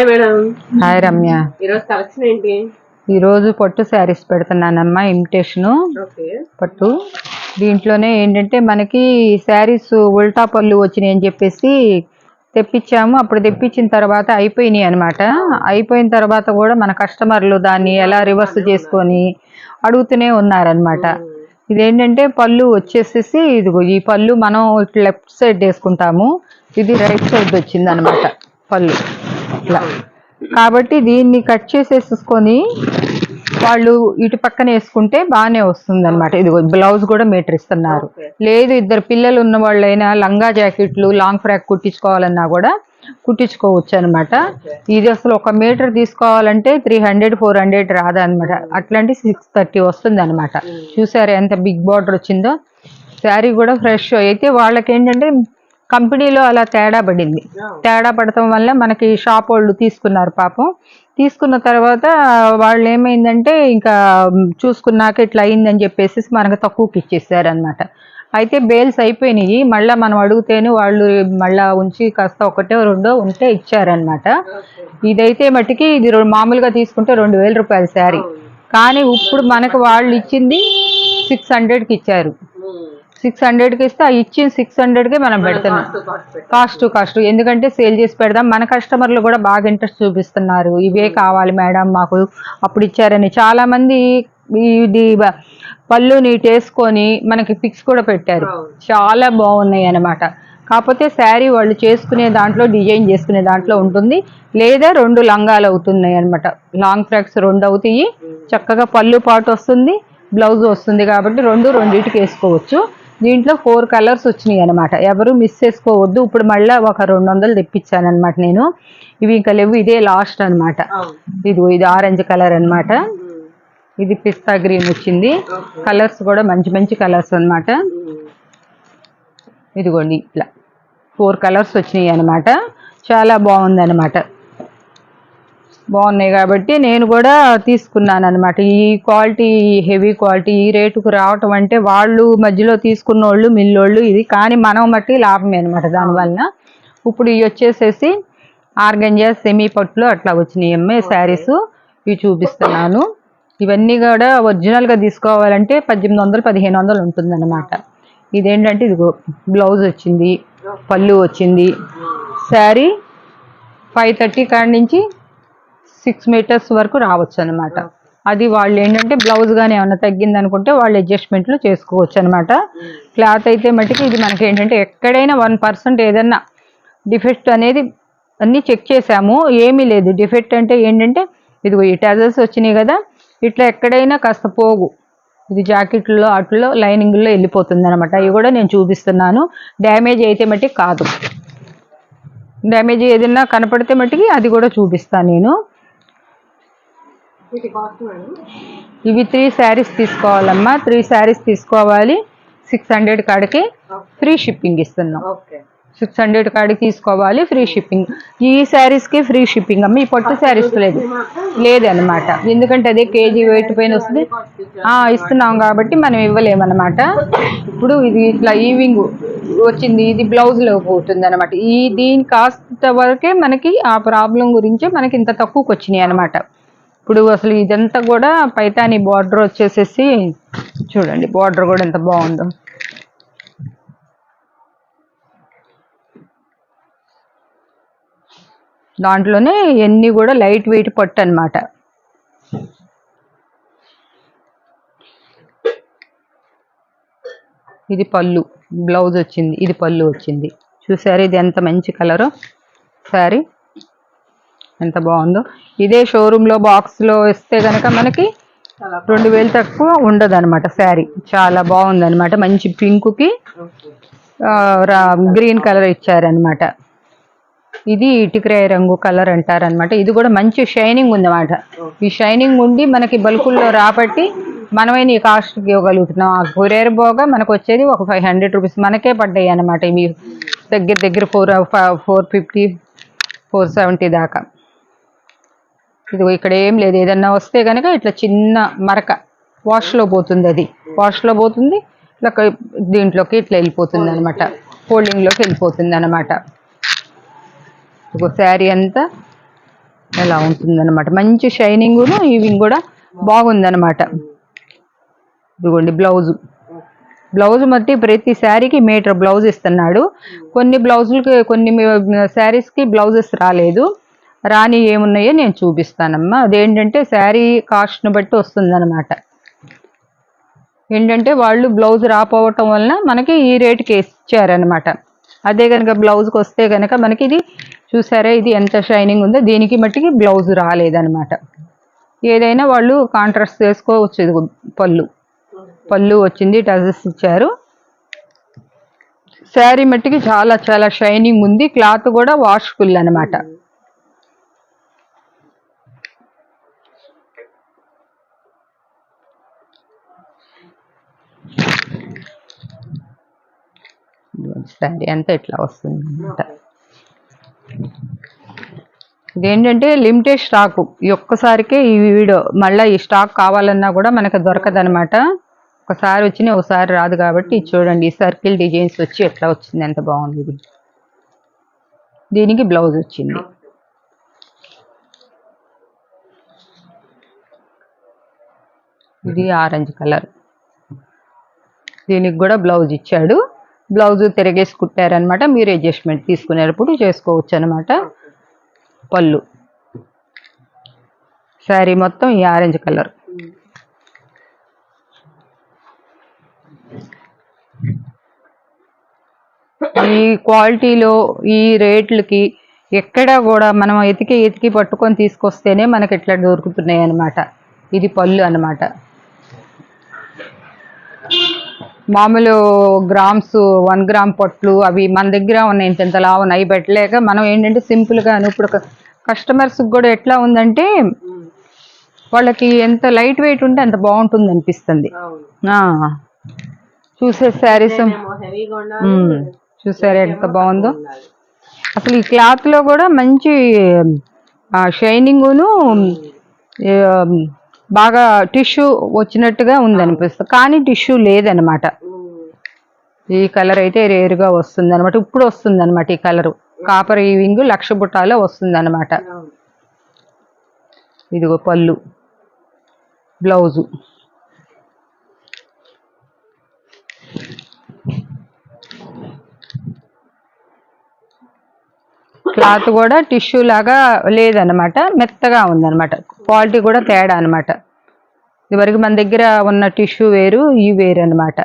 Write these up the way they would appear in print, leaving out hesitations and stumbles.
Madam. Hi Ramya. ఈరోజు collection ఏంటి? ఈరోజు పట్టు శారీస్ పెడుతున్నానమ్మా, ఇమిటేషను పట్టు. దీంట్లోనే ఏంటంటే మనకి శారీస్ ఉల్టా పళ్ళు వచ్చినాయి అని చెప్పేసి తెప్పించాము. అప్పుడు తెప్పించిన తర్వాత అయిపోయినాయి అనమాట. అయిపోయిన తర్వాత కూడా మన కస్టమర్లు దాన్ని ఎలా రివర్స్ చేసుకొని అడుగుతూనే ఉన్నారనమాట. ఇదేంటంటే పళ్ళు వచ్చేసేసి ఇదిగో ఈ పళ్ళు మనం లెఫ్ట్ సైడ్ వేసుకుంటాము, ఇది రైట్ సైడ్ వచ్చింది అనమాట పళ్ళు ఇట్లా. కాబట్టి దీన్ని కట్ చేసేసుకొని వాళ్ళు ఇటు పక్కన వేసుకుంటే బాగానే వస్తుంది అనమాట. ఇదిగో బ్లౌజ్ కూడా మీటర్ ఇస్తున్నారు. లేదు ఇద్దరు పిల్లలు ఉన్న వాళ్ళైనా లంగా జాకెట్లు లాంగ్ ఫ్రాక్ కుట్టించుకోవాలన్నా కూడా కుట్టించుకోవచ్చు అనమాట. ఇది అసలు 1 మీటర్ తీసుకోవాలంటే 300 400 రాదనమాట. అట్లాంటి 630 వస్తుంది అనమాట. చూసారా ఎంత బిగ్ బార్డర్ వచ్చిందో. శారీ కూడా ఫ్రెష్ అయితే వాళ్ళకి ఏంటంటే కంపెనీలో అలా తేడా పడింది. తేడా పడటం వల్ల మనకి షాప్ వాళ్ళు తీసుకున్నారు పాపం. తీసుకున్న తర్వాత వాళ్ళు ఏమైందంటే ఇంకా చూసుకున్నాక ఇట్లా అయిందని చెప్పేసి మనకు తక్కువకి ఇచ్చేసారనమాట. అయితే బేల్స్ అయిపోయినాయి. మళ్ళీ మనం అడిగితేనే వాళ్ళు మళ్ళీ ఉంచి కాస్త 1 2 ఉంటే ఇచ్చారనమాట. ఇదైతే మట్టికి ఇది మామూలుగా తీసుకుంటే 2000 రూపాయల శారీ, కానీ ఇప్పుడు మనకు వాళ్ళు ఇచ్చింది 600కి ఇచ్చారు. 600కి ఇస్తే ఆ ఇచ్చిన 600కే మనం పెడుతున్నాం. కాస్ట్ ఎందుకంటే సేల్ చేసి పెడదాం. మన కస్టమర్లు కూడా బాగా ఇంట్రెస్ట్ చూపిస్తున్నారు. ఇవే కావాలి మేడం మాకు అప్పుడు ఇచ్చారని. చాలామంది ఇది పళ్ళు నీట్ వేసుకొని మనకి పిక్స్ కూడా పెట్టారు, చాలా బాగున్నాయి అనమాట. కాకపోతే శారీ వాళ్ళు చేసుకునే దాంట్లో డిజైన్ చేసుకునే దాంట్లో ఉంటుంది, లేదా 2 లంగాలు అవుతున్నాయి అనమాట. లాంగ్ ఫ్రాక్స్ 2 అవుతాయి, చక్కగా పళ్ళు పాటు వస్తుంది, బ్లౌజ్ వస్తుంది. కాబట్టి రెండింటికి వేసుకోవచ్చు. దీంట్లో 4 కలర్స్ వచ్చినాయి అనమాట. ఎవరు మిస్ చేసుకోవద్దు. ఇప్పుడు మళ్ళీ ఒక 200 తెప్పించాను అనమాట నేను. ఇవి ఇంకా లేవు, ఇదే లాస్ట్ అనమాట. ఇది ఆరెంజ్ కలర్ అనమాట. ఇది పిస్తా గ్రీన్ వచ్చింది. కలర్స్ కూడా మంచి మంచి కలర్స్ అనమాట. ఇదిగోండి ఇట్లా 4 కలర్స్ వచ్చినాయి అనమాట. చాలా బాగుంది అనమాట. బాగున్నాయి కాబట్టి నేను కూడా తీసుకున్నాను అనమాట. ఈ క్వాలిటీ హెవీ క్వాలిటీ ఈ రేటుకు రావటం అంటే వాళ్ళు మధ్యలో తీసుకున్న వాళ్ళు మిల్లోళ్ళు ఇది, కానీ మనం బట్టి లాభమే అనమాట దానివల్ల. ఇప్పుడు ఇవి వచ్చేసేసి ఆర్గంజా సెమీ పట్టులో అట్లా వచ్చినాయి అమ్మే శారీస్. ఇవి చూపిస్తున్నాను. ఇవన్నీ కూడా ఒరిజినల్గా తీసుకోవాలంటే 1800 1500 ఉంటుందన్నమాట. ఇదేంటంటే ఇదిగో బ్లౌజ్ వచ్చింది, పళ్ళు వచ్చింది. శారీ 530 కాడి నుంచి 6 మీటర్స్ వరకు రావచ్చు అనమాట. అది వాళ్ళు ఏంటంటే బ్లౌజ్ కానీ ఏమైనా తగ్గింది అనుకుంటే వాళ్ళు అడ్జస్ట్మెంట్లు చేసుకోవచ్చు అనమాట. క్లాత్ అయితే మటుకు ఇది మనకి ఏంటంటే ఎక్కడైనా 1% ఏదన్నా డిఫెక్ట్ అనేది అన్నీ చెక్ చేసాము, ఏమీ లేదు. డిఫెక్ట్ అంటే ఏంటంటే ఇదిగో ఈ టజల్స్ వచ్చినాయి కదా, ఇట్లా ఎక్కడైనా కాస్త పోగు ఇది జాకెట్లో అట్లో లైనింగ్లో వెళ్ళిపోతుంది అనమాట. అవి కూడా నేను చూపిస్తున్నాను. డ్యామేజ్ అయితే మట్టుకు కాదు. డ్యామేజ్ ఏదైనా కనపడితే మట్టుకి అది కూడా చూపిస్తాను నేను. ఇవి 3 శారీస్ తీసుకోవాలమ్మా. 3 శారీస్ తీసుకోవాలి. 600 కాడికి ఫ్రీ షిప్పింగ్ ఇస్తున్నాం. 600 కాడికి తీసుకోవాలి, ఫ్రీ షిప్పింగ్. ఈ శారీస్కి ఫ్రీ షిప్పింగ్ అమ్మ. ఈ పట్టు శారీస్ లేదనమాట. ఎందుకంటే అదే కేజీ వెయిట్ పైన వస్తుంది. ఇస్తున్నాం కాబట్టి మనం ఇవ్వలేమన్నమాట. ఇప్పుడు ఇది ఇట్లా ఈవింగ్ వచ్చింది, ఇది బ్లౌజ్లో పోతుంది అనమాట. దీని కాస్ట్ వరకే మనకి ఆ ప్రాబ్లం గురించే మనకి ఇంత తక్కువకి వచ్చినాయి అనమాట. ఇప్పుడు అసలు ఇదంతా కూడా పైతాని బార్డర్ వచ్చేసేసి చూడండి, బార్డర్ కూడా ఎంత బాగుందో. దాంట్లోనే ఎన్ని కూడా లైట్ వెయిట్ పట్టు అనమాట. ఇది పళ్ళు, బ్లౌజ్ వచ్చింది, ఇది పళ్ళు వచ్చింది. చూసారు ఇది ఎంత మంచి కలరు. శారీ ఎంత బాగుందో. ఇదే షోరూంలో బాక్స్లో ఇస్తే కనుక మనకి 2000 తక్కువ ఉండదు అనమాట. శారీ చాలా బాగుంది అనమాట. మంచి పింక్కి గ్రీన్ కలర్ ఇచ్చారనమాట. ఇది ఇటుకరాయి రంగు కలర్ అంటారనమాట. ఇది కూడా మంచి షైనింగ్ ఉందన్నమాట. ఈ షైనింగ్ ఉండి మనకి బల్కుల్లో రాబట్టి మనమైన ఈ కాస్ట్కి ఇవ్వగలుగుతున్నాం. ఆ కొరియర్ పోగా మనకు వచ్చేది ఒక 500 రూపీస్ మనకే పడ్డాయి అనమాట. ఇవి దగ్గర 450 470 దాకా. ఇది ఇక్కడ ఏం లేదు. ఏదన్నా వస్తే కనుక ఇట్లా చిన్న మరక వాష్లో పోతుంది, అది వాష్లో పోతుంది, ఇట్లా దీంట్లోకి ఇట్లా వెళ్ళిపోతుంది అనమాట, ఫోల్డింగ్లోకి వెళ్ళిపోతుంది అనమాట. శారీ అంతా ఎలా ఉంటుందన్నమాట. మంచి షైనింగ్ను ఈవింగ్ కూడా బాగుందన్నమాట. ఇదిగోండి బ్లౌజ్ బట్టి ప్రతి శారీకి మీటర్ బ్లౌజ్ ఇస్తున్నాడు. కొన్ని బ్లౌజులకి కొన్ని శారీస్కి బ్లౌజెస్ రాలేదు. రాని ఏమున్నాయో నేను చూపిస్తానమ్మా. అదేంటంటే శారీ కాస్ట్ను బట్టి వస్తుందన్నమాట. ఏంటంటే వాళ్ళు బ్లౌజ్ రాపోవటం వలన మనకి ఈ రేటుకి ఇచ్చారనమాట. అదే కనుక బ్లౌజ్కి వస్తే కనుక మనకి ఇది చూసారా, ఇది ఎంత షైనింగ్ ఉందో, దీనికి మట్టికి బ్లౌజ్ రాలేదనమాట. ఏదైనా వాళ్ళు కాంట్రాస్ట్ చేసుకోవచ్చు. ఇది పళ్ళు వచ్చింది, టజల్స్ ఇచ్చారు. శారీ మట్టికి చాలా చాలా షైనింగ్ ఉంది. క్లాత్ కూడా వాష్ఫుల్ అనమాట. శారీ అంతా ఇట్లా వస్తుంది అనమాట. ఇదేంటంటే లిమిటెడ్ స్టాక్. ఈ ఒక్కసారికే ఈ వీడియో, మళ్ళీ ఈ స్టాక్ కావాలన్నా కూడా మనకు దొరకదనమాట. ఒకసారి వచ్చిన ఒకసారి రాదు కాబట్టి చూడండి, ఈ సర్కిల్ డిజైన్స్ వచ్చి ఎట్లా వచ్చింది, ఎంత బాగుంది. ఇది దీనికి బ్లౌజ్ వచ్చింది. ఇది ఆరెంజ్ కలర్, దీనికి కూడా బ్లౌజ్ ఇచ్చాడు. బ్లౌజ్ తిరగేసి కుట్టారనమాట. మీరు అడ్జస్ట్మెంట్ తీసుకునేటప్పుడు చేసుకోవచ్చు అనమాట. పళ్ళు శారీ మొత్తం ఈ ఆరెంజ్ కలర్. ఈ క్వాలిటీలో ఈ రేట్లకి ఎక్కడ కూడా మనం ఎతికి పట్టుకొని తీసుకొస్తేనే మనకి ఇట్లా దొరుకుతున్నాయి అనమాట. ఇది పళ్ళు అనమాట. మామూలు గ్రామ్స్ 1 గ్రామ్ పట్లు అవి మన దగ్గర ఉన్నాయి, ఇంత లావు అవి పెట్టలేక మనం ఏంటంటే సింపుల్గాను. ఇప్పుడు కస్టమర్స్కి కూడా ఎట్లా ఉందంటే వాళ్ళకి ఎంత లైట్ వెయిట్ ఉంటే అంత బాగుంటుంది అనిపిస్తుంది. చూసే శారీస్ చూసారా ఎంత బాగుందో. అసలు ఈ క్లాత్లో కూడా మంచి షైనింగును బాగా టిష్యూ వచ్చినట్టుగా ఉందనిపిస్తుంది, కానీ టిష్యూ లేదనమాట. ఈ కలర్ అయితే రేరుగా వస్తుంది అనమాట. ఇప్పుడు వస్తుంది అనమాట ఈ కలరు. కాపర్ ఈవింగ్ లక్ష బుట్టాలో వస్తుంది అనమాట. ఇదిగో పళ్ళు, బ్లౌజు. క్లాత్ కూడా టిష్యూ లాగా లేదనమాట, మెత్తగా ఉందనమాట. క్వాలిటీ కూడా తేడా అనమాట. ఇదివరకు మన దగ్గర ఉన్న టిష్యూ వేరు, ఈ వేరు అనమాట.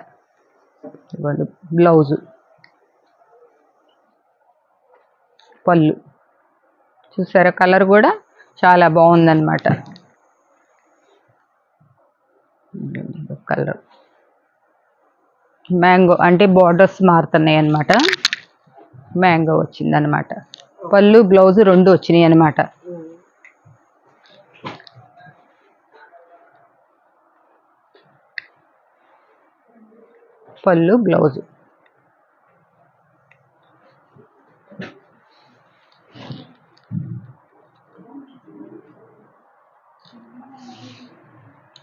బ్లౌజు, పళ్ళు చూసారా, కలర్ కూడా చాలా బాగుందన్నమాట. కలర్ మ్యాంగో అంటే బార్డర్స్ మారుతున్నాయి అన్నమాట. మ్యాంగో వచ్చిందనమాట. పళ్ళు బ్లౌజ్ రెండు వచ్చినాయి అనమాట. పళ్ళు బ్లౌజు.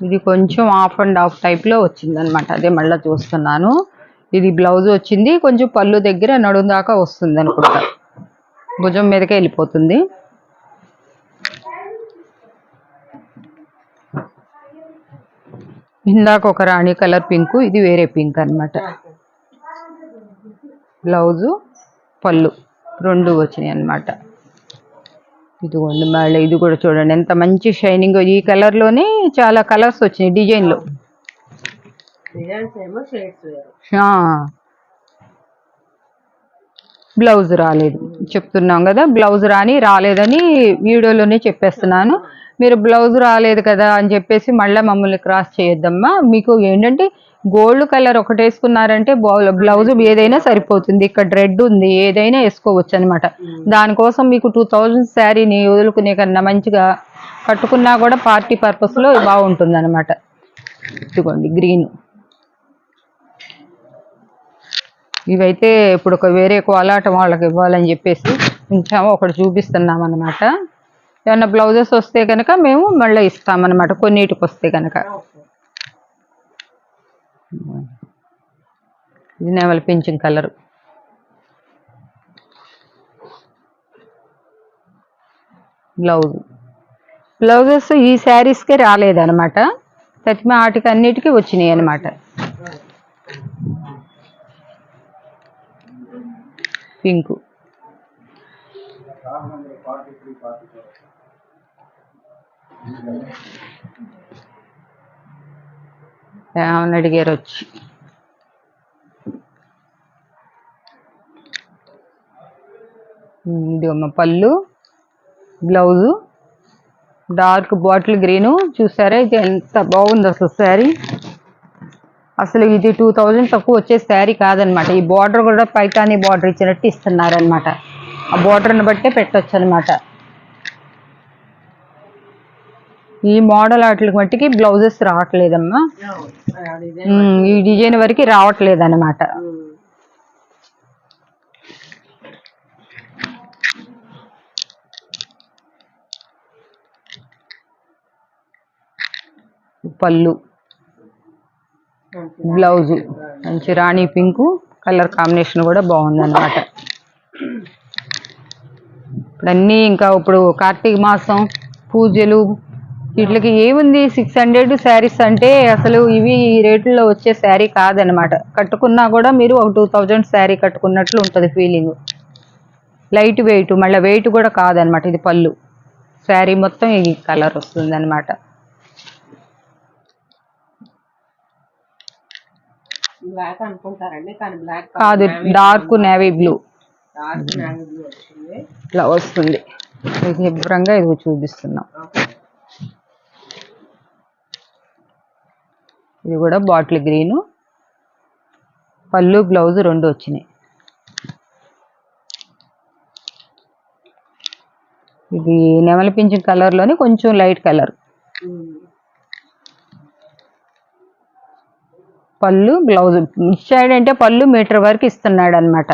ఇది కొంచెం ఆఫ్ అండ్ ఆఫ్ టైప్లో వచ్చిందనమాట. అదే మళ్ళీ చూస్తున్నాను. ఇది బ్లౌజ్ వచ్చింది, కొంచెం పళ్ళు దగ్గర నడుము దాకా వస్తుంది అనుకుంటా, భుజం మీదకే వెళ్ళిపోతుంది. ఇందాక ఒక రాణి కలర్ పింక్, ఇది వేరే పింక్ అనమాట. బ్లౌజు పళ్ళు రెండు వచ్చినాయి అనమాట. ఇదిగోండి మళ్ళీ ఇది కూడా చూడండి ఎంత మంచి షైనింగ్. ఈ కలర్లోనే చాలా కలర్స్ వచ్చినాయి డిజైన్లో. బ్లౌజ్ రాలేదు చెప్తున్నాం కదా, బ్లౌజ్ రాలేదని వీడియోలోనే చెప్పేస్తున్నాను. మీరు బ్లౌజ్ రాలేదు కదా అని చెప్పేసి మళ్ళీ మమ్మల్ని క్రాస్ చేయొద్దమ్మా. మీకు ఏంటంటే గోల్డ్ కలర్ ఒకటి వేసుకున్నారంటే బ్లౌజ్ ఏదైనా సరిపోతుంది. ఇక్కడ రెడ్ ఉంది, ఏదైనా వేసుకోవచ్చు అనమాట. దానికోసం మీకు 2000 శారీని వదులుకునే కన్నా మంచిగా కట్టుకున్నా కూడా పార్టీ పర్పస్లో బాగుంటుంది అనమాట. ఇదిగోండి గ్రీన్. ఇవైతే ఇప్పుడు ఒక వేరే కోలాటం వాళ్ళకి ఇవ్వాలని చెప్పేసి ఉంచాము, ఒకటి చూపిస్తున్నాం అనమాట. ఏమన్నా బ్లౌజెస్ వస్తే కనుక మేము మళ్ళీ ఇస్తామన్నమాట, కొన్నిటికి వస్తే కనుక. ఇది నెమలి పింఛన్ కలర్. బ్లౌజ్ బ్లౌజెస్ ఈ శారీస్కే రాలేదన్నమాట, ప్రతి వాటికి అన్నిటికీ వచ్చినాయి అన్నమాట. పింక్ ఏమని అడిగారు వచ్చి. ఇది అమ్మ పళ్ళు, బ్లౌజు డార్క్ బాటిల్ గ్రీను. చూసారా ఇది ఎంత బాగుంది అసలు శారీ. అసలు ఇది 2000 తక్కువ వచ్చే శారీ కాదనమాట. ఈ బార్డర్ కూడా పైతానీ బార్డర్ ఇచ్చినట్టు ఇస్తున్నారనమాట. ఆ బార్డర్ని బట్టే పెట్టచ్చు అనమాట. ఈ మోడల్ వాటికి మట్టికి బ్లౌజెస్ రావట్లేదమ్మా, ఈ డిజైన్ వరకు రావట్లేదు అనమాట. పళ్ళు, బ్లౌజు మంచి రాణి పింకు కలర్ కాంబినేషన్ కూడా బాగుందన్నమాట. ఇప్పుడు అన్నీ ఇంకా ఇప్పుడు కార్తీక మాసం పూజలు వీటికి ఏముంది 600 శారీస్ అంటే అసలు ఇవి ఈ రేట్లలో వచ్చే శారీ కాదనమాట. కట్టుకున్నా కూడా మీరు ఒక 2000 శారీ కట్టుకున్నట్లు ఉంటుంది ఫీలింగ్. లైట్ వెయిట్, మళ్ళీ వెయిట్ కూడా కాదనమాట. ఇది పళ్ళు, శారీ మొత్తం ఈ కలర్ వస్తుంది అనమాట. బ్లాక్ అనుకుంటారండి, కానీ బ్లాక్ కాదు, డార్క్ నేవీ బ్లూ ఇట్లా వస్తుంది. శుభ్రంగా ఇది చూపిస్తున్నాం. ఇది కూడా బాటిల్ గ్రీను, పళ్ళు బ్లౌజ్ రెండు వచ్చినాయి. ఇది నెమలి పింఛన్ కలర్లోని కొంచెం లైట్ కలర్. పళ్ళు బ్లౌజ్ ఇచ్చాడంటే పళ్ళు మీటర్ వరకు ఇస్తున్నాడు అనమాట.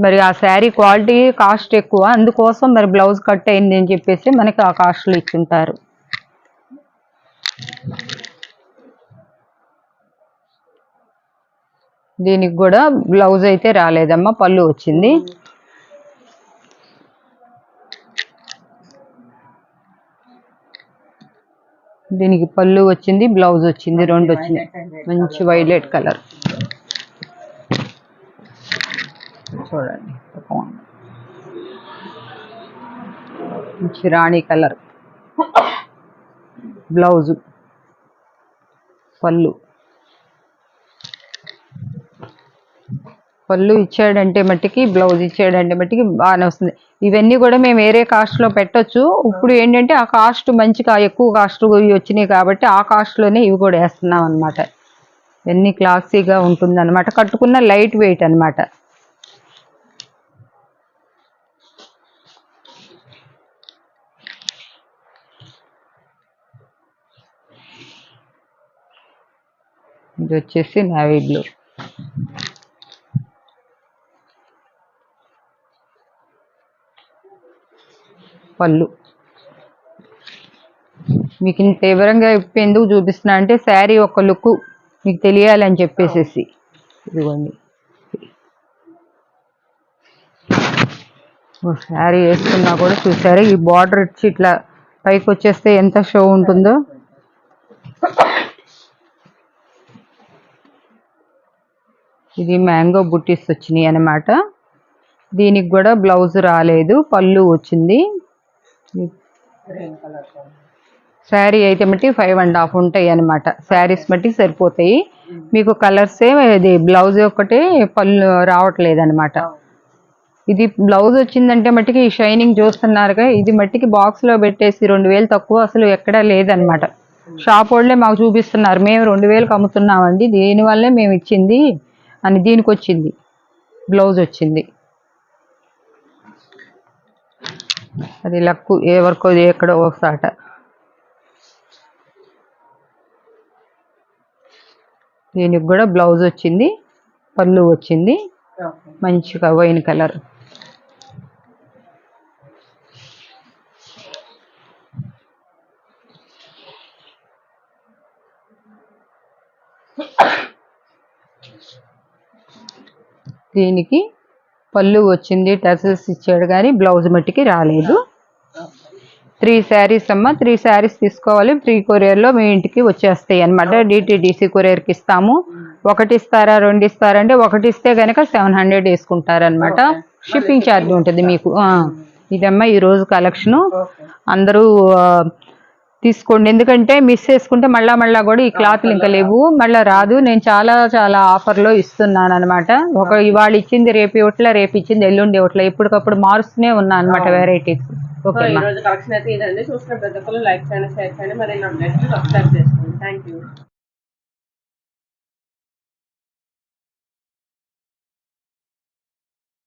మరి ఆ శారీ క్వాలిటీ కాస్ట్ ఎక్కువ, అందుకోసం మరి బ్లౌజ్ కట్ అయింది అని చెప్పేసి మనకి ఆ కాస్ట్లో ఇచ్చుంటారు. దీనికి కూడా బ్లౌజ్ అయితే రాలేదమ్మా, పళ్ళు వచ్చింది. దీనికి పళ్ళు వచ్చింది, బ్లౌజ్ వచ్చింది, రెండు వచ్చింది. మంచి వైలెట్ కలర్ చూడండి, మంచి రాణి కలర్. బ్లౌజు, పళ్ళు ఇచ్చాడంటే మట్టికి, బ్లౌజ్ ఇచ్చాడంటే మట్టికి బాగానే వస్తుంది. ఇవన్నీ కూడా మేము వేరే కాస్ట్లో పెట్టచ్చు. ఇప్పుడు ఏంటంటే ఆ కాస్ట్ మంచిగా ఎక్కువ కాస్ట్ వచ్చినాయి కాబట్టి ఆ కాస్ట్లోనే ఇవి కూడా వేస్తున్నాం అనమాట. ఇవన్నీ క్లాసీగా ఉంటుంది అనమాట, కట్టుకున్న లైట్ వెయిట్ అనమాట. ఇది వచ్చేసి నేవీ బ్లూ. పళ్ళు మీకు ఇంత వివరంగా ఎందుకు చూపిస్తున్నా అంటే శారీ ఒక లుక్ మీకు తెలియాలని చెప్పేసేసి. ఇదిగోండి శారీ వేసుకున్నా కూడా చూసారా, ఈ బార్డర్ ఇచ్చి ఇట్లా పైకి వచ్చేస్తే ఎంత షో ఉంటుందో. ఇది మ్యాంగో బుట్టీస్ వచ్చినాయి అన్నమాట. దీనికి కూడా బ్లౌజ్ రాలేదు, పళ్ళు వచ్చింది. శారీ అయితే మట్టి 5.5 ఉంటాయి అన్నమాట. శారీస్ బట్టి సరిపోతాయి మీకు. కలర్సే ఇది బ్లౌజ్ ఒకటే, పళ్ళు రావట్లేదు అనమాట. ఇది బ్లౌజ్ వచ్చిందంటే మట్టికి ఈ షైనింగ్ చూస్తున్నారుగా, ఇది మట్టికి బాక్స్లో పెట్టేసి 2000 తక్కువ అసలు ఎక్కడా లేదనమాట. షాప్ వాళ్ళే మాకు చూపిస్తున్నారు, మేము 2000కి అమ్ముతున్నామండి, దీనివల్లే మేము ఇచ్చింది అని. దీనికి వచ్చింది బ్లౌజ్ వచ్చింది. అది లక్కు ఎవరికో ఎక్కడో ఒకసాట. దీనికి కూడా బ్లౌజ్ వచ్చింది, పళ్ళు వచ్చింది, మంచిగా వైన్ కలర్. దీనికి పళ్ళు వచ్చింది, టసల్స్ ఇచ్చాడు కానీ బ్లౌజ్ మట్టికి రాలేదు. 3 శారీస్ అమ్మ, 3 శారీస్ తీసుకోవాలి. ఫ్రీ కొరియర్లో మీ ఇంటికి వచ్చేస్తాయి అనమాట. డిటిడిసి కొరియర్కి ఇస్తాము. 1 ఇస్తారా 2 ఇస్తారా అంటే 1 ఇస్తే కనుక 700 వేసుకుంటారనమాట. షిప్పింగ్ ఛార్జ్ ఉంటుంది మీకు. ఇదమ్మా ఈరోజు కలెక్షను. అందరూ తీసుకోండి, ఎందుకంటే మిస్ చేసుకుంటే మళ్ళా కూడా ఈ క్లాత్లు ఇంకా లేవు, మళ్ళీ రాదు. నేను చాలా ఆఫర్లో ఇస్తున్నాను అనమాట. ఇవాళ ఇచ్చింది రేపు ఇవ్వట్లే, రేపు ఇచ్చింది ఎల్లుండి ఇవ్వట్లే, ఎప్పటికప్పుడు మారుస్తూనే ఉన్నా అనమాట వెరైటీస్. ఓకే, ఈ రోజు కలెక్షన్ అయితే ఇదండి. చూసిన ప్రతి ఒక్కరు లైక్ చేయండి, షేర్ చేయండి, మరి నా సబ్స్క్రైబ్ చేసుకోండి. Thank you.